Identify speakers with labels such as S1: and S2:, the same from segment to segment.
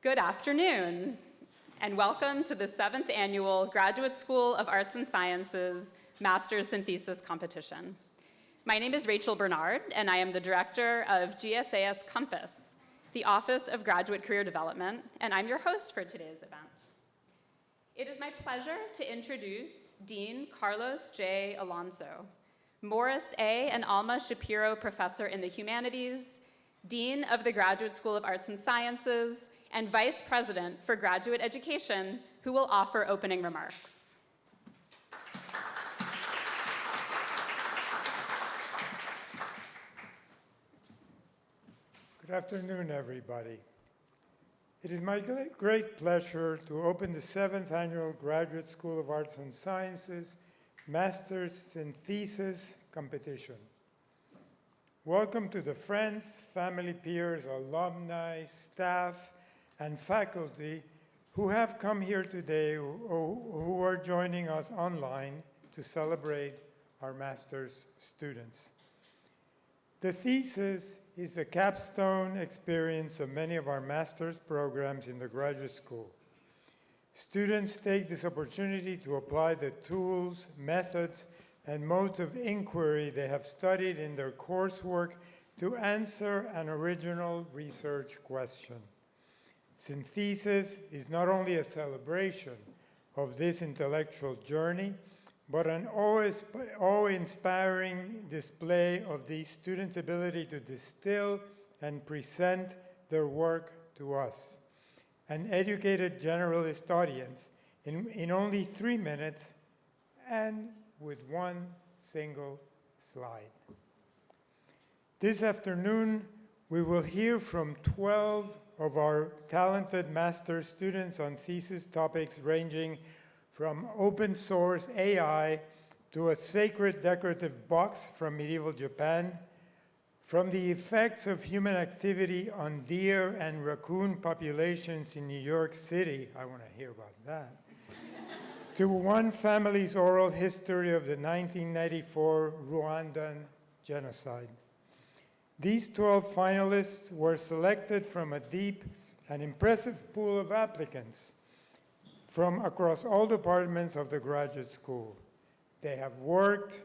S1: Good afternoon, and welcome to the 7th Annual Graduate School of Arts and Sciences Master's SynThesis competition. My name is Rachel Bernard, and I am the director of GSAS Compass, the Office of Graduate Career Development, and I'm your host for today's event. It is my pleasure to introduce Dean Carlos J. Alonso, Morris A. and Alma Shapiro Professor in the Humanities, Dean of the Graduate School of Arts and Sciences, and Vice President for Graduate Education, who will offer opening remarks.
S2: Good afternoon, everybody. It is my great pleasure to open the 7th Annual Graduate School of Arts and Sciences Master's SynThesis competition. Welcome to the friends, family, peers, alumni, staff, and faculty who have come here today or who are joining us online to celebrate our master's students. The thesis is a capstone experience of many of our master's programs in the graduate school. Students take this opportunity to apply the tools, methods, and modes of inquiry they have studied in their coursework to answer an original research question. SynThesis is not only a celebration of this intellectual journey, but an awe-inspiring display of these students' ability to distill and present their work to us, an educated generalist audience, in only 3 minutes and with one single slide. This afternoon, we will hear from 12 of our talented master's students on thesis topics ranging from open source AI to a sacred decorative box from medieval Japan, from the effects of human activity on deer and raccoon populations in New York City, I want to hear about that, to one family's oral history of the 1994 Rwandan genocide. These 12 finalists were selected from a deep and impressive pool of applicants from across all departments of the graduate school. They have worked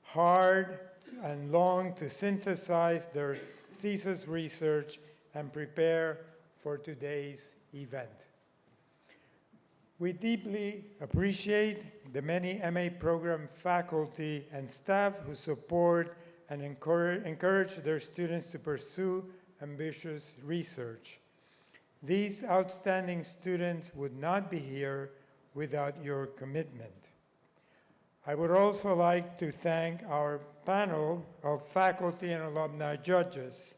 S2: hard and long to synthesize their thesis research and prepare for today's event. We deeply appreciate the many MA program faculty and staff who support and encourage their students to pursue ambitious research. These outstanding students would not be here without your commitment. I would also like to thank our panel of faculty and alumni judges.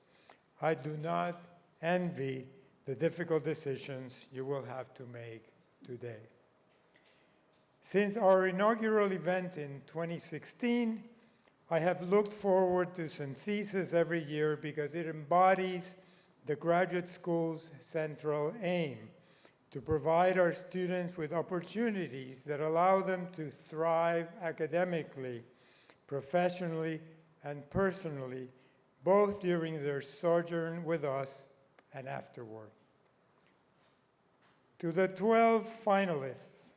S2: I do not envy the difficult decisions you will have to make today. Since our inaugural event in 2016, I have looked forward to SynThesis every year because it embodies the graduate school's central aim: to provide our students with opportunities that allow them to thrive academically, professionally, and personally, both during their sojourn with us and afterward. To the 12 finalists,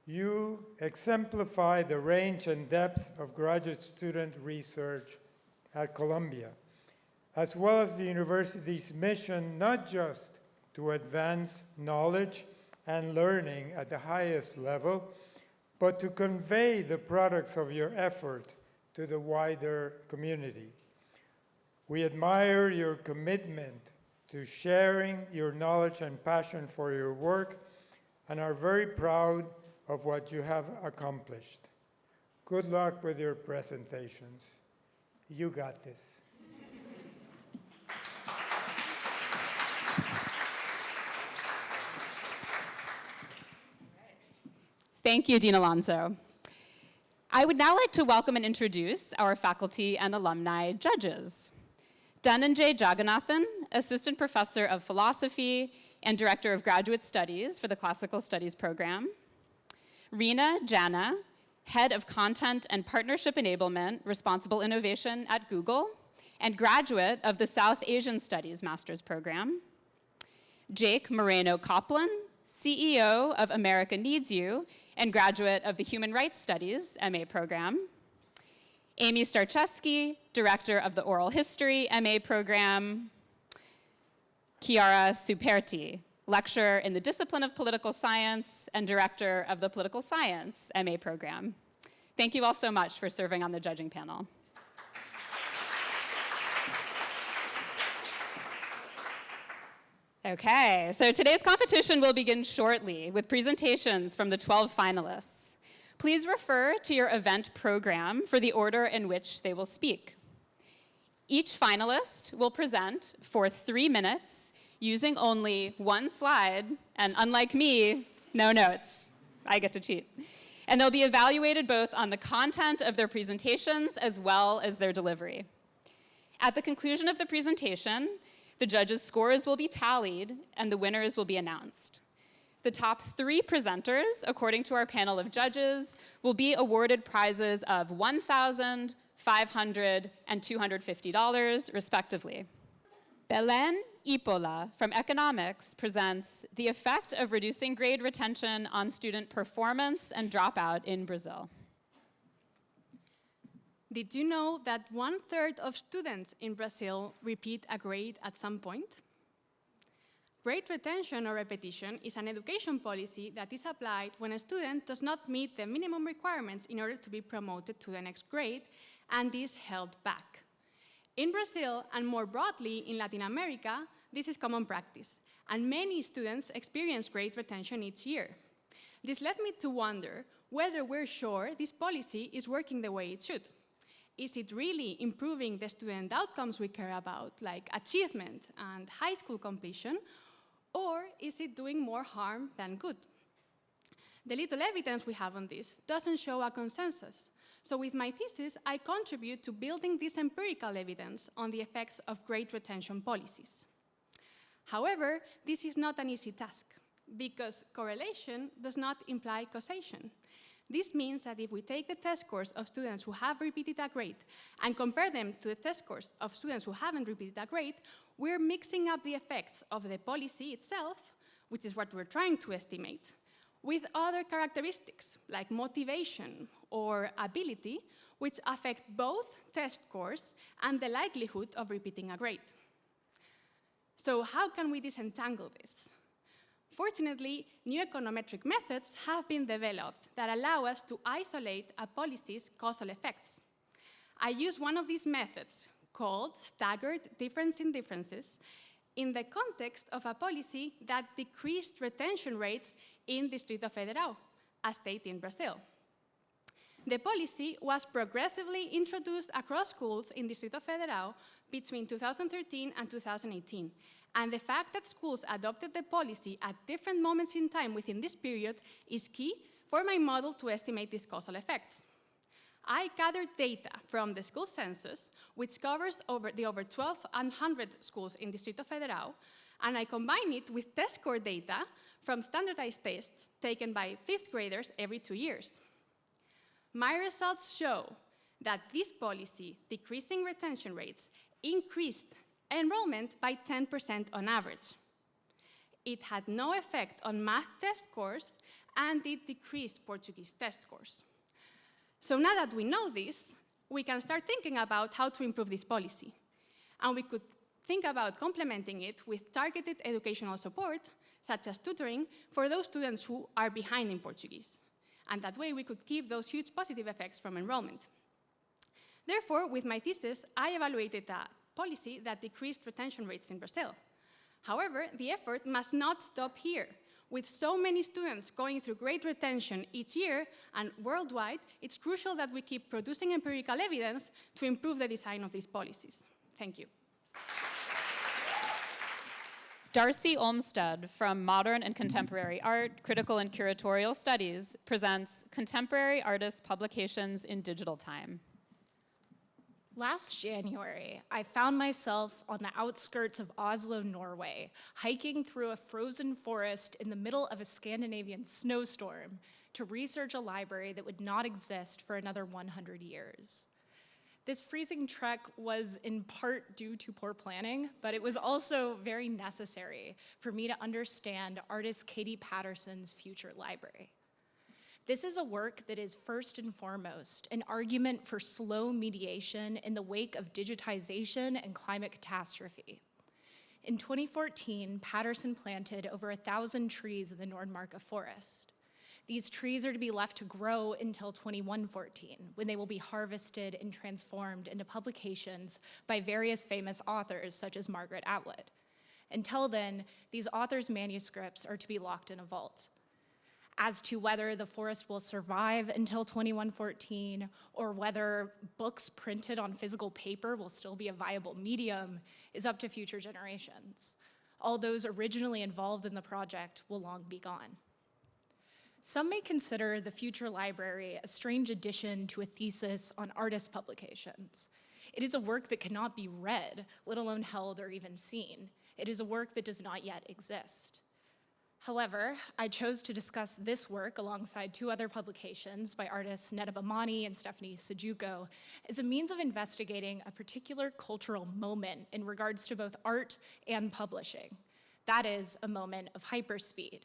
S2: you exemplify the range and depth of graduate student research at Columbia, as well as the university's mission not just to advance knowledge and learning at the highest level, but to convey the products of your effort to the wider community. We admire your commitment to sharing your knowledge and passion for your work and are very proud of what you have accomplished. Good luck with your presentations. You got this.
S1: Thank you, Dean Alonso. I would now like to welcome and introduce our faculty and alumni judges. Dhananjay Jagannathan, Assistant Professor of Philosophy and Director of Graduate Studies for the Classical Studies program. Reena Jana, Head of Content and Partnership Enablement, Responsible Innovation at Google, and graduate of the South Asian Studies Master's program. Jake Moreno-Copland, CEO of America Needs You and graduate of the Human Rights Studies MA program. Amy Starczewski, director of the Oral History MA program. Chiara Superti, lecturer in the discipline of political science and director of the Political Science MA program. Thank you all so much for serving on the judging panel. Okay, so today's competition will begin shortly with presentations from the 12 finalists. Please refer to your event program for the order in which they will speak. Each finalist will present for 3 minutes using only one slide, and unlike me, no notes. I get to cheat. And they'll be evaluated both on the content of their presentations as well as their delivery. At the conclusion of the presentation, the judges' scores will be tallied and the winners will be announced. The top 3 presenters, according to our panel of judges, will be awarded prizes of $1,000, $500, and $250, respectively. Belen Ipola from Economics presents the effect of reducing grade retention on student performance and dropout in Brazil.
S3: Did you know that 1/3 of students in Brazil repeat a grade at some point? Grade retention or repetition is an education policy that is applied when a student does not meet the minimum requirements in order to be promoted to the next grade and is held back. In Brazil, and more broadly in Latin America, this is common practice, and many students experience grade retention each year. This led me to wonder whether we're sure this policy is working the way it should. Is it really improving the student outcomes we care about, like achievement and high school completion, or is it doing more harm than good? The little evidence we have on this doesn't show a consensus. So with my thesis, I contribute to building this empirical evidence on the effects of grade retention policies. However, this is not an easy task, because correlation does not imply causation. This means that if we take the test scores of students who have repeated a grade and compare them to the test scores of students who haven't repeated a grade, we're mixing up the effects of the policy itself, which is what we're trying to estimate, with other characteristics like motivation or ability, which affect both test scores and the likelihood of repeating a grade. So how can we disentangle this? Fortunately, new econometric methods have been developed that allow us to isolate a policy's causal effects. I use one of these methods, called staggered difference in differences, in the context of a policy that decreased retention rates in Distrito Federal, a state in Brazil. The policy was progressively introduced across schools in Distrito Federal between 2013 and 2018. And the fact that schools adopted the policy at different moments in time within this period is key for my model to estimate these causal effects. I gathered data from the school census, which covers the over 1,200 schools in Distrito Federal, and I combine it with test score data from standardized tests taken by 5th graders every 2 years. My results show that this policy, decreasing retention rates, increased enrollment by 10% on average. It had no effect on math test scores, and it decreased Portuguese test scores. So now that we know this, we can start thinking about how to improve this policy. And we could think about complementing it with targeted educational support, such as tutoring, for those students who are behind in Portuguese. And that way we could keep those huge positive effects from enrollment. Therefore, with my thesis, I evaluated a policy that decreased retention rates in Brazil. However, the effort must not stop here. With so many students going through grade retention each year and worldwide, it's crucial that we keep producing empirical evidence to improve the design of these policies. Thank you.
S1: Darcy Olmsted from Modern and Contemporary Art, Critical and Curatorial Studies presents Contemporary Artists' Publications in Digital Time.
S4: Last January, I found myself on the outskirts of Oslo, Norway, hiking through a frozen forest in the middle of a Scandinavian snowstorm to research a library that would not exist for another 100 years. This freezing trek was in part due to poor planning, but it was also very necessary for me to understand artist Katie Patterson's future library. This is a work that is first and foremost an argument for slow mediation in the wake of digitization and climate catastrophe. In 2014, Patterson planted over 1,000 trees in the Nordmarka forest. These trees are to be left to grow until 2114, when they will be harvested and transformed into publications by various famous authors, such as Margaret Atwood. Until then, these authors' manuscripts are to be locked in a vault. As to whether the forest will survive until 2114, or whether books printed on physical paper will still be a viable medium, is up to future generations. All those originally involved in the project will long be gone. Some may consider the future library a strange addition to a thesis on artist publications. It is a work that cannot be read, let alone held or even seen. It is a work that does not yet exist. However, I chose to discuss this work alongside two other publications by artists Neda Bamani and Stephanie Sejuko as a means of investigating a particular cultural moment in regards to both art and publishing. That is, a moment of hyperspeed.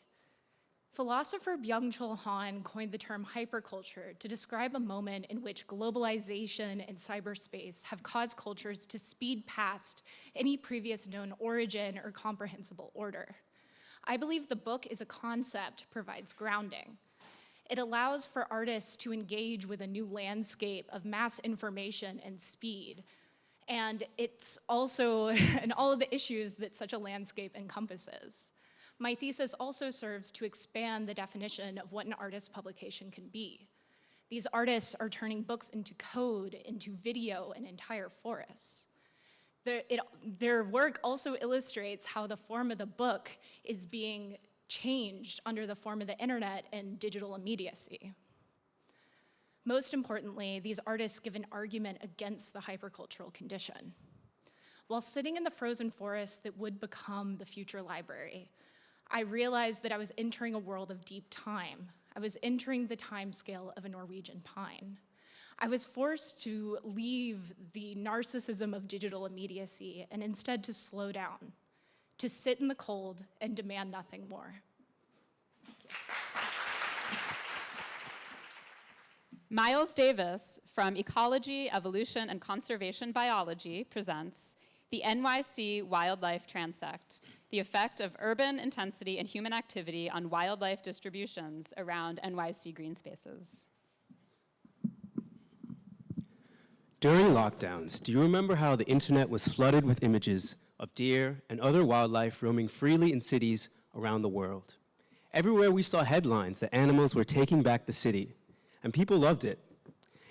S4: Philosopher Byung-Chul Han coined the term hyperculture to describe a moment in which globalization and cyberspace have caused cultures to speed past any previous known origin or comprehensible order. I believe the book is a concept provides grounding. It allows for artists to engage with a new landscape of mass information and speed. And it's also and all of the issues that such a landscape encompasses. My thesis also serves to expand the definition of what an artist publication can be. These artists are turning books into code, into video, and entire forests. Their work also illustrates how the form of the book is being changed under the form of the internet and digital immediacy. Most importantly, these artists give an argument against the hypercultural condition. While sitting in the frozen forest that would become the future library, I realized that I was entering a world of deep time. I was entering the time scale of a Norwegian pine. I was forced to leave the narcissism of digital immediacy and instead to slow down, to sit in the cold and demand nothing more.
S1: Miles Davis from Ecology, Evolution, and Conservation Biology presents the NYC Wildlife Transect, the effect of urban intensity and human activity on wildlife distributions around NYC green spaces.
S5: During lockdowns, do you remember how the internet was flooded with images of deer and other wildlife roaming freely in cities around the world? Everywhere we saw headlines that animals were taking back the city, and people loved it.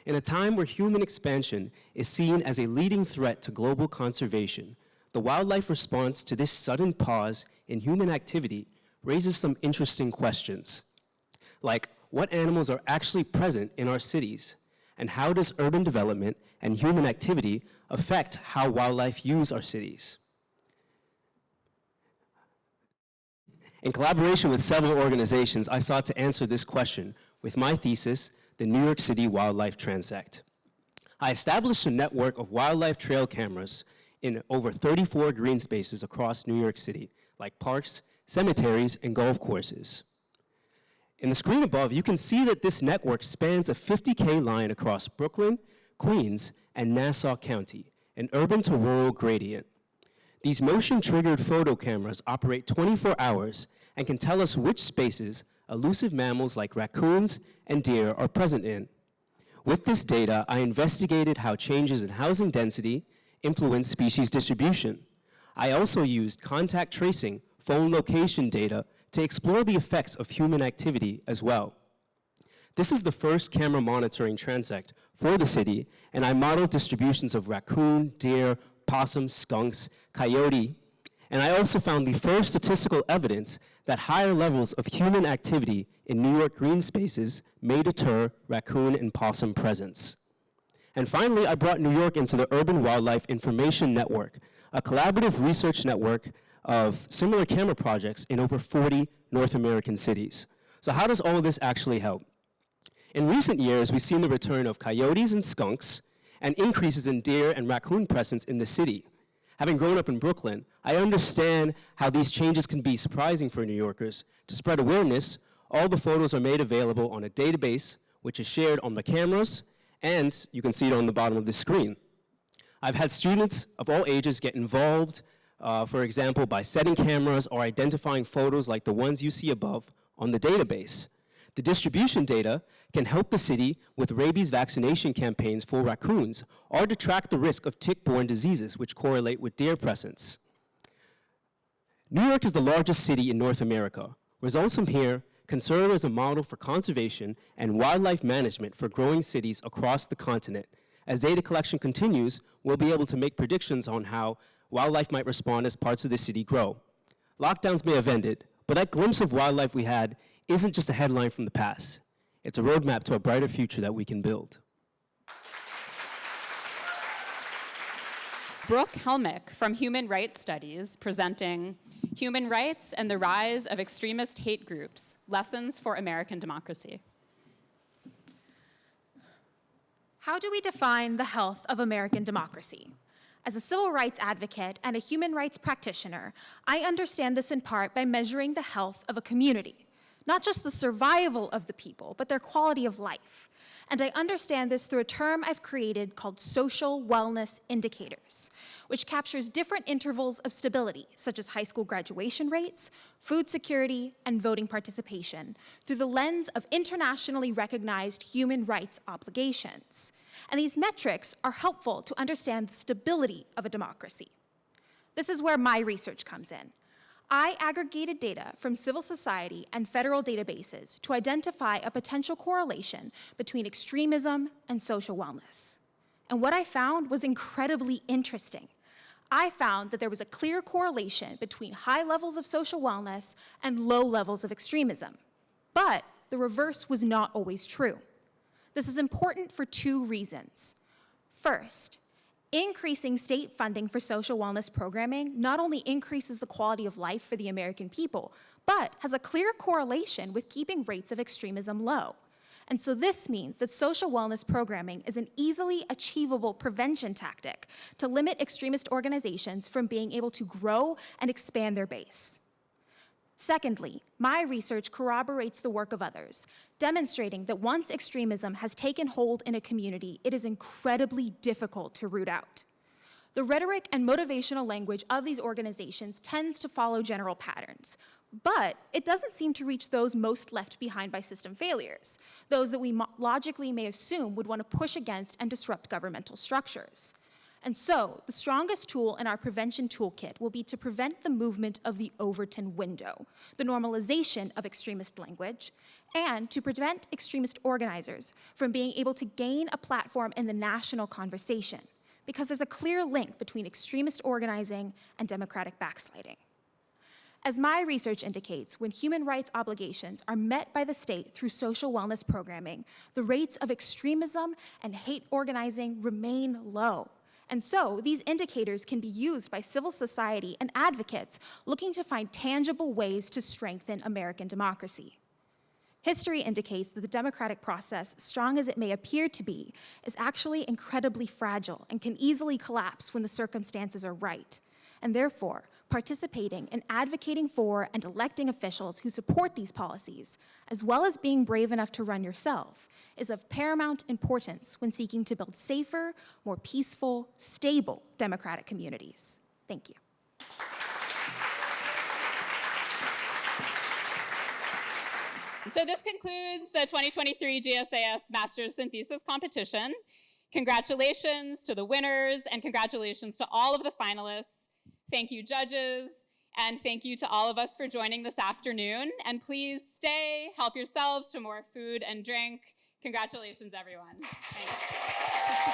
S5: In a time where human expansion is seen as a leading threat to global conservation, the wildlife response to this sudden pause in human activity raises some interesting questions, like what animals are actually present in our cities, and how does urban development and human activity affect how wildlife use our cities? In collaboration with several organizations, I sought to answer this question with my thesis, the New York City Wildlife Transect. I established a network of wildlife trail cameras in over 34 green spaces across New York City, like parks, cemeteries, and golf courses. In the screen above, you can see that this network spans a 50K line across Brooklyn, Queens, and Nassau County, an urban to rural gradient. These motion-triggered photo cameras operate 24 hours and can tell us which spaces elusive mammals like raccoons and deer are present in. With this data, I investigated how changes in housing density influence species distribution. I also used contact tracing phone location data to explore the effects of human activity as well. This is the first camera monitoring transect for the city, and I modeled distributions of raccoon, deer, possum, skunks, coyote, and I also found the first statistical evidence that higher levels of human activity in New York green spaces may deter raccoon and possum presence. And finally, I brought New York into the Urban Wildlife Information Network, a collaborative research network of similar camera projects in over 40 North American cities. So how does all of this actually help? In recent years, we've seen the return of coyotes and skunks, and increases in deer and raccoon presence in the city. Having grown up in Brooklyn, I understand how these changes can be surprising for New Yorkers. To spread awareness, all the photos are made available on a database, which is shared on the cameras, and you can see it on the bottom of the screen. I've had students of all ages get involved, for example, by setting cameras or identifying photos like the ones you see above on the database. The distribution data can help the city with rabies vaccination campaigns for raccoons or to track the risk of tick-borne diseases which correlate with deer presence. New York is the largest city in North America. Results from here can serve as a model for conservation and wildlife management for growing cities across the continent. As data collection continues, we'll be able to make predictions on how wildlife might respond as parts of the city grow. Lockdowns may have ended, but that glimpse of wildlife we had isn't just a headline from the past. It's a roadmap to a brighter future that we can build.
S1: Brooke Helmick from Human Rights Studies presenting Human Rights and the Rise of Extremist Hate Groups, Lessons for American Democracy.
S6: How do we define the health of American democracy? As a civil rights advocate and a human rights practitioner, I understand this in part by measuring the health of a community. Not just the survival of the people, but their quality of life. And I understand this through a term I've created called social wellness indicators, which captures different intervals of stability, such as high school graduation rates, food security, and voting participation, through the lens of internationally recognized human rights obligations. And these metrics are helpful to understand the stability of a democracy. This is where my research comes in. I aggregated data from civil society and federal databases to identify a potential correlation between extremism and social wellness. And what I found was incredibly interesting. I found that there was a clear correlation between high levels of social wellness and low levels of extremism. But the reverse was not always true. This is important for two reasons. First, increasing state funding for social wellness programming not only increases the quality of life for the American people, but has a clear correlation with keeping rates of extremism low. And so this means that social wellness programming is an easily achievable prevention tactic to limit extremist organizations from being able to grow and expand their base. Secondly, my research corroborates the work of others, demonstrating that once extremism has taken hold in a community, it is incredibly difficult to root out. The rhetoric and motivational language of these organizations tends to follow general patterns, but it doesn't seem to reach those most left behind by system failures, those that we logically may assume would want to push against and disrupt governmental structures. And so, the strongest tool in our prevention toolkit will be to prevent the movement of the Overton window, the normalization of extremist language, and to prevent extremist organizers from being able to gain a platform in the national conversation, because there's a clear link between extremist organizing and democratic backsliding. As my research indicates, when human rights obligations are met by the state through social wellness programming, the rates of extremism and hate organizing remain low. And so, these indicators can be used by civil society and advocates looking to find tangible ways to strengthen American democracy. History indicates that the democratic process, strong as it may appear to be, is actually incredibly fragile and can easily collapse when the circumstances are right. And therefore, participating in advocating for and electing officials who support these policies, as well as being brave enough to run yourself, is of paramount importance when seeking to build safer, more peaceful, stable democratic communities. Thank you.
S1: So this concludes the 2023 GSAS Master's Synthesis competition. Congratulations to the winners and congratulations to all of the finalists. Thank you, judges, and thank you to all of us for joining this afternoon. And please stay, help yourselves to more food and drink. Congratulations, everyone. Thanks.